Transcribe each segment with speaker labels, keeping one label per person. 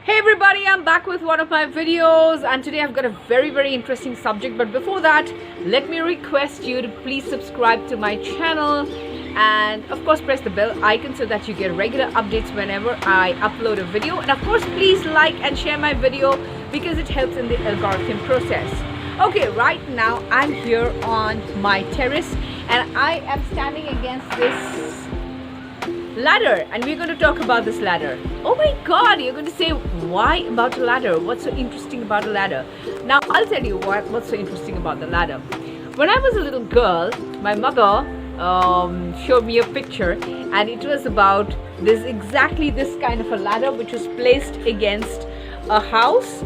Speaker 1: Hey everybody, I'm back with one of my videos and today I've got a very interesting subject. But before that, let me request you to please subscribe to my channel and of course press the bell icon so that you get regular updates whenever I upload a video. And of course please like and share my video because it helps in the algorithm process. Okay, right now I'm here on my terrace and I am standing against this ladder and we're going to talk about this ladder. Oh my god, you're going to say, why about a ladder? What's so interesting about a ladder? Now I'll tell you what's so interesting about the ladder. When I was a little girl, my mother showed me a picture and it was about exactly this kind of a ladder which was placed against a house,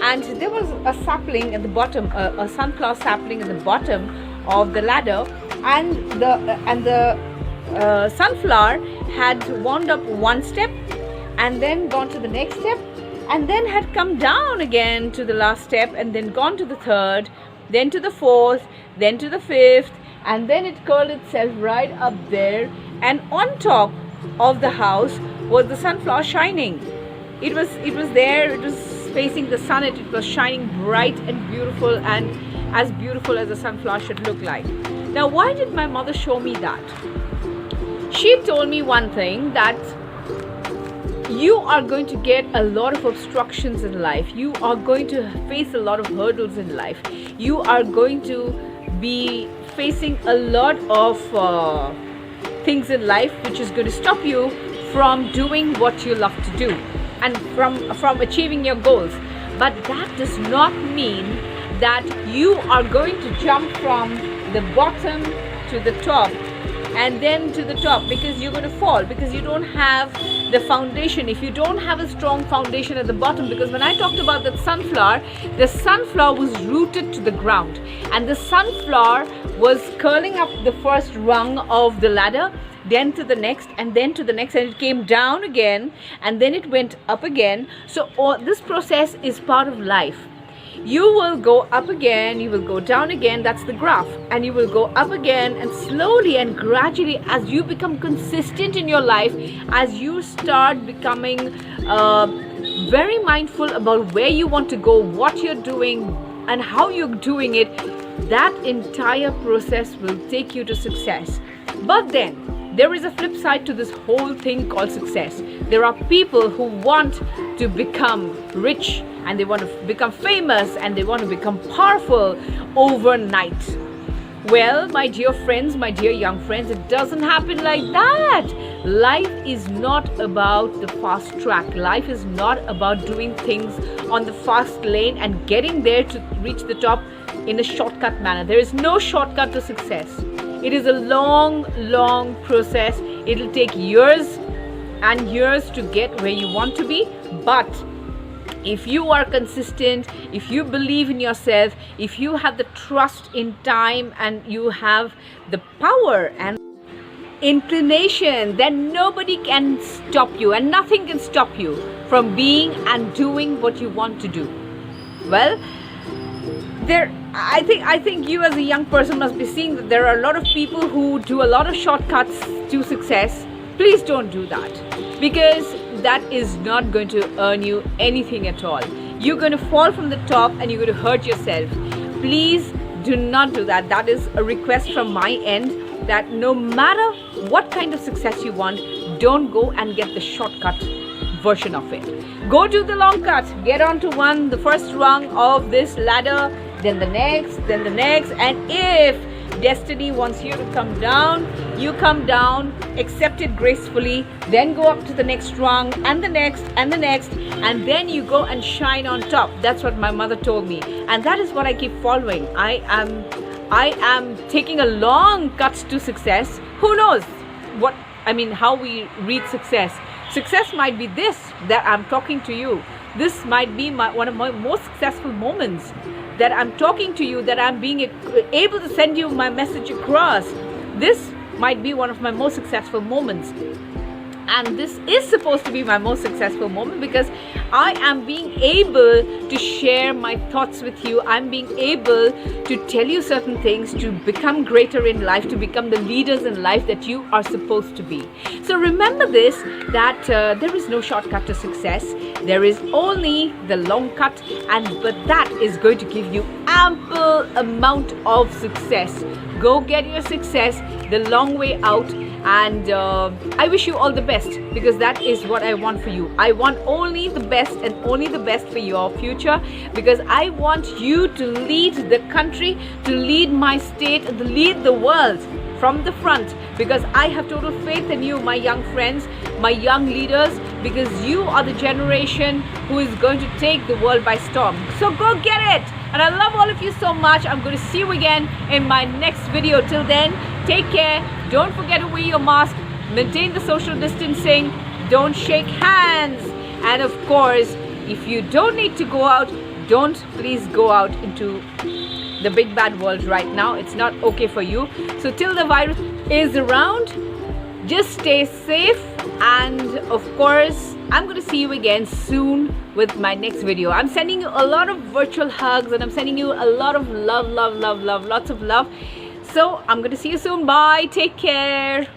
Speaker 1: and there was a sapling at the bottom, a sunflower sapling at the bottom of the ladder, and the sunflower had wound up one step and then gone to the next step and then had come down again to the last step and then gone to the third, then to the fourth, then to the fifth, and then it curled itself right up there, and on top of the house was the sunflower shining. It was there, it was facing the sun, it was shining bright and beautiful, and as beautiful as a sunflower should look like. Now why did my mother show me that? She told me one thing, that you are going to get a lot of obstructions in life. You are going to face a lot of hurdles in life. You are going to be facing a lot of things in life which is going to stop you from doing what you love to do and from achieving your goals. But that does not mean that you are going to jump from the bottom to the top and then to the top, because you're going to fall, because you don't have the foundation. If you don't have a strong foundation at the bottom, because when I talked about that sunflower, the sunflower was rooted to the ground and the sunflower was curling up the first rung of the ladder, then to the next and then to the next, and it came down again and then it went up again. So this process is part of life. You will go up again, you will go down again, that's the graph, and you will go up again, and slowly and gradually, as you become consistent in your life, as you start becoming very mindful about where you want to go, what you're doing and how you're doing it, that entire process will take you to success. But then there is a flip side to this whole thing called success. There are people who want to become rich and they want to become famous and they want to become powerful overnight. Well, my dear friends, my dear young friends, it doesn't happen like that. Life is not about the fast track. Life is not about doing things on the fast lane and getting there to reach the top in a shortcut manner. There is no shortcut to success. It is a long process. It'll take years and years to get where you want to be. But if you are consistent, if you believe in yourself, if you have the trust in time and you have the power and inclination, then nobody can stop you and nothing can stop you from being and doing what you want to do. Well, I think you as a young person must be seeing that there are a lot of people who do a lot of shortcuts to success. Please don't do that, because that is not going to earn you anything at all. You're going to fall from the top and you're going to hurt yourself. Please do not do that. That is a request from my end, that no matter what kind of success you want, don't go and get the shortcut version of it. Go do the long cut. Get onto the first rung of this ladder, then the next, and if destiny wants you to come down, you come down, accept it gracefully, then go up to the next rung and the next and the next, and then you go and shine on top. That's what my mother told me, and that is what I keep following. I am taking a long cut to success. Who knows how we reach success. Success might be this, that I'm talking to you. This might be one of my most successful moments, that I'm talking to you, that I'm being able to send you my message across. This might be one of my most successful moments. And this is supposed to be my most successful moment because I am being able to share my thoughts with you. I'm being able to tell you certain things, to become greater in life, to become the leaders in life that you are supposed to be. So remember this, that there is no shortcut to success. There is only the long cut, but that is going to give you ample amount of success. Go get your success the long way out, and I wish you all the best, because that is what I want for you. I want only the best and only the best for your future, because I want you to lead the country, to lead my state, to lead the world from the front, because I have total faith in you, my young friends, my young leaders, because you are the generation who is going to take the world by storm. So go get it, and I love all of you so much. I'm going to see you again in my next video. Till then, take care. Don't forget to wear your mask, maintain the social distancing, don't shake hands, and of course, if you don't need to go out, don't please go out into the big bad world right now. It's not okay for you. So till the virus is around, just stay safe, and of course, I'm going to see you again soon with my next video. I'm sending you a lot of virtual hugs, and I'm sending you a lot of love, lots of love. So I'm going to see you soon. Bye. Take care.